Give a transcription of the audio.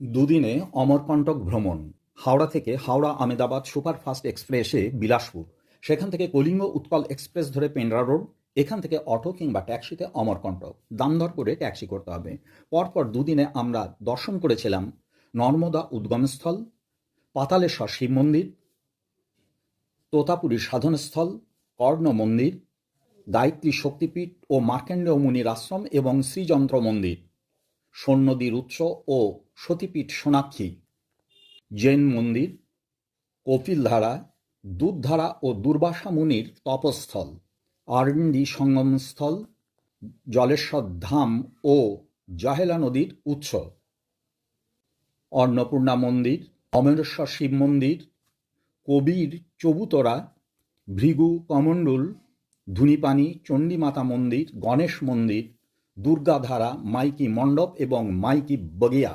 দুদিনে অমরকণ্টক ভ্রমণ। হাওড়া থেকে হাওড়া আমেদাবাদ সুপারফাস্ট এক্সপ্রেসে বিলাসপুর, সেখান থেকে কলিঙ্গ উৎকল এক্সপ্রেস ধরে পেন্ড্রা রোড, এখান থেকে অটো কিংবা ট্যাক্সিতে অমরকণ্টক। দাম দর করে ট্যাক্সি করতে হবে। পরপর দুদিনে আমরা দর্শন করেছিলাম নর্মদা উদ্গমস্থল, পাতালেশ্বর শিব মন্দির, তোতাপুরী সাধনস্থল, কর্ণ মন্দির, গায়ত্রী শক্তিপীঠ ও মার্কেন্ডেয় মুনির আশ্রম এবং শ্রীযন্ত্র মন্দির, সৈন্যদীর উৎস ও সতীপীঠ সোনাক্ষী, জৈন মন্দির, কপিলধারা, দুধধারা ও দুর্বাসা মুনির তপস্থল, আরণ্ডি সঙ্গমস্থল, জলেশ্বর ধাম ও জহেলা নদীর উৎস, অন্নপূর্ণা মন্দির, অমরেশ্বর শিব মন্দির, কবির চবুতরা, ভৃগু কমণ্ডল, ধুনিপানি চণ্ডীমাতা মন্দির, গণেশ মন্দির, দুর্গাধারা, মাইকি মণ্ডপ এবং মাইকি বগিয়া।